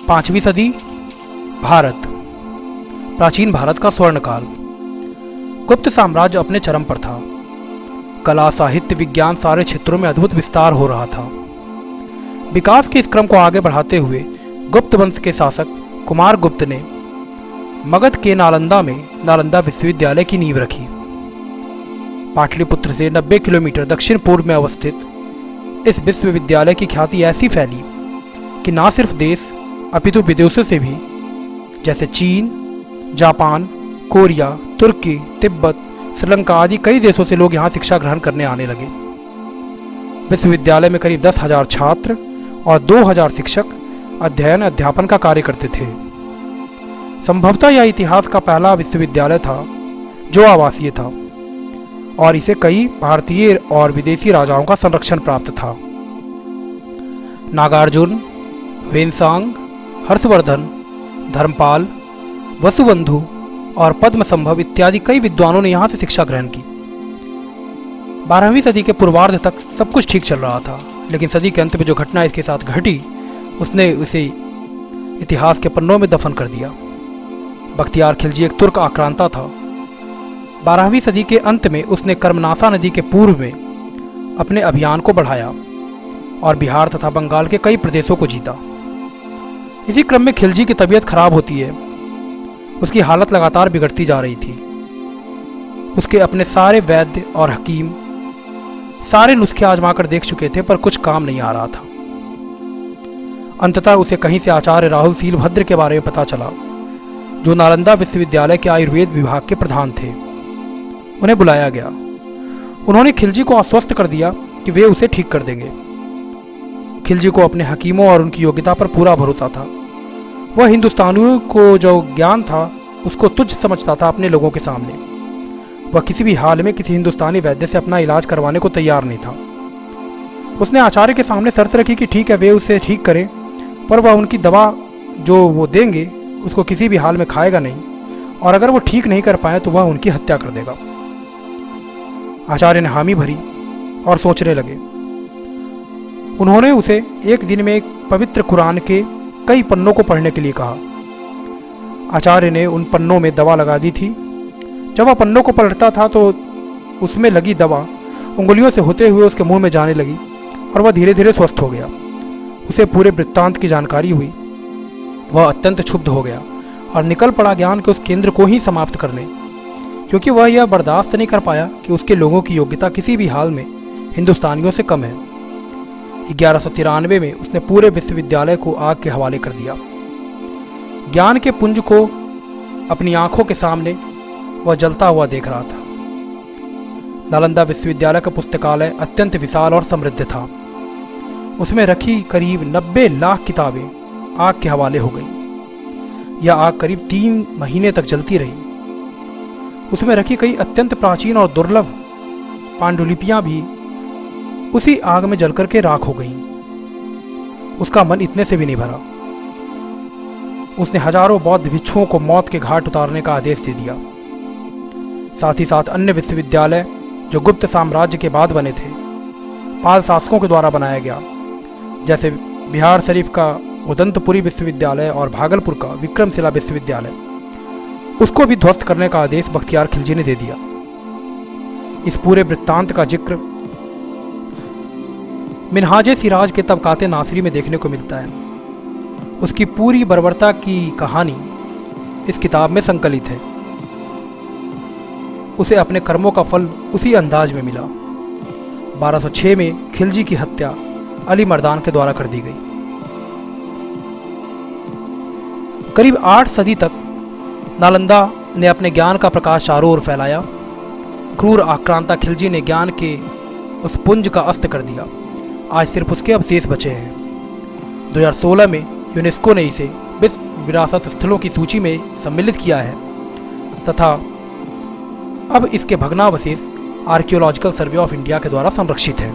5वीं सदी भारत, प्राचीन भारत का स्वर्णकाल। गुप्त साम्राज्य अपने चरम पर था। कला, साहित्य, विज्ञान सारे क्षेत्रों में अद्भुत विस्तार हो रहा था। विकास के इस क्रम को आगे बढ़ाते हुए गुप्त वंश के शासक कुमार गुप्त ने मगध के नालंदा में नालंदा विश्वविद्यालय की नींव रखी। पाटलिपुत्र से 90 किलोमीटर दक्षिण पूर्व में अवस्थित इस विश्वविद्यालय की ख्याति ऐसी फैली कि न सिर्फ देश अपितु विदेशों से भी, जैसे चीन, जापान, कोरिया, तुर्की, तिब्बत, श्रीलंका आदि कई देशों से लोग यहाँ शिक्षा ग्रहण करने आने लगे। विश्वविद्यालय में करीब 10,000 छात्र और 2,000 शिक्षक अध्ययन अध्यापन का कार्य करते थे। संभवतः यह इतिहास का पहला विश्वविद्यालय था जो आवासीय था और इसे कई भारतीय और विदेशी राजाओं का संरक्षण प्राप्त था। नागार्जुन, वेनसांग, हर्षवर्धन, धर्मपाल, वसुबंधु और पद्मसंभव इत्यादि कई विद्वानों ने यहाँ से शिक्षा ग्रहण की। 12वीं सदी के पूर्वार्ध तक सब कुछ ठीक चल रहा था, लेकिन सदी के अंत में जो घटना इसके साथ घटी उसने उसे इतिहास के पन्नों में दफन कर दिया। बख्तियार खिलजी एक तुर्क आक्रांता था। 12वीं सदी के अंत में उसने कर्मनासा नदी के पूर्व में अपने अभियान को बढ़ाया और बिहार तथा बंगाल के कई प्रदेशों को जीता। इसी क्रम में खिलजी की तबीयत खराब होती है। उसकी हालत लगातार बिगड़ती जा रही थी। उसके अपने सारे वैद्य और हकीम सारे नुस्खे आजमा कर देख चुके थे, पर कुछ काम नहीं आ रहा था। अंततः उसे कहीं से आचार्य राहुल सीलभद्र के बारे में पता चला, जो नालंदा विश्वविद्यालय के आयुर्वेद विभाग के प्रधान थे। उन्हें बुलाया गया। उन्होंने खिलजी को आश्वस्त कर दिया कि वे उसे ठीक कर देंगे। खिलजी को अपने हकीमों और उनकी योग्यता पर पूरा भरोसा था। वह हिंदुस्तानियों को जो ज्ञान था उसको तुच्छ समझता था अपने लोगों के सामने। वह किसी भी हाल में किसी हिंदुस्तानी वैद्य से अपना इलाज करवाने को तैयार नहीं था। उसने आचार्य के सामने शर्त रखी कि ठीक है, वे उसे ठीक करें, पर वह उनकी दवा जो वो देंगे उसको किसी भी हाल में खाएगा नहीं, और अगर वो ठीक नहीं कर पाए तो वह उनकी हत्या कर देगा। आचार्य ने हामी भरी और सोचने लगे। उन्होंने उसे एक दिन में एक पवित्र कुरान के कई पन्नों को पढ़ने के लिए कहा। आचार्य ने उन पन्नों में दवा लगा दी थी। जब वह पन्नों को पलटता था तो उसमें लगी दवा उंगलियों से होते हुए उसके मुंह में जाने लगी और वह धीरे धीरे स्वस्थ हो गया। उसे पूरे वृत्तांत की जानकारी हुई। वह अत्यंत क्षुब्ध हो गया और निकल पड़ा ज्ञान के उस केंद्र को ही समाप्त करने, क्योंकि वह यह बर्दाश्त नहीं कर पाया कि उसके लोगों की योग्यता किसी भी हाल में हिंदुस्तानियों से कम है। 1193 में उसने पूरे विश्वविद्यालय को आग के हवाले कर दिया। ज्ञान के पुंज को अपनी आंखों के सामने वह जलता हुआ देख रहा था। नालंदा विश्वविद्यालय का पुस्तकालय अत्यंत विशाल और समृद्ध था। उसमें रखी करीब 90 लाख किताबें आग के हवाले हो गई। यह आग करीब 3 महीने तक जलती रही। उसमें रखी कई अत्यंत प्राचीन और दुर्लभ पांडुलिपियां भी उसी आग में जलकर के राख हो गईं। उसका मन इतने से भी नहीं भरा। उसने हजारों बौद्ध भिक्षुओं को मौत के घाट उतारने का आदेश दे दिया। साथ ही साथ अन्य विश्वविद्यालय जो गुप्त साम्राज्य के बाद बने थे, पाल शासकों के द्वारा बनाया गया, जैसे बिहार शरीफ का उदंतपुरी विश्वविद्यालय और भागलपुर का विक्रमशिला विश्वविद्यालय, उसको भी ध्वस्त करने का आदेश बख्तियार खिलजी ने दे दिया। इस पूरे वृत्तांत का जिक्र मिनहाजे सिराज के तबकाते नासरी में देखने को मिलता है। उसकी पूरी बर्बरता की कहानी इस किताब में संकलित है। उसे अपने कर्मों का फल उसी अंदाज में मिला। 1206 में खिलजी की हत्या अली मर्दान के द्वारा कर दी गई। करीब 8 सदी तक नालंदा ने अपने ज्ञान का प्रकाश चारों ओर फैलाया। क्रूर आक्रांता खिलजी ने ज्ञान के उस पुंज का अस्त कर दिया। आज सिर्फ उसके अवशेष बचे हैं। 2016 में यूनेस्को ने इसे विश्व विरासत स्थलों की सूची में सम्मिलित किया है तथा अब इसके भग्नावशेष आर्कियोलॉजिकल सर्वे ऑफ इंडिया के द्वारा संरक्षित है।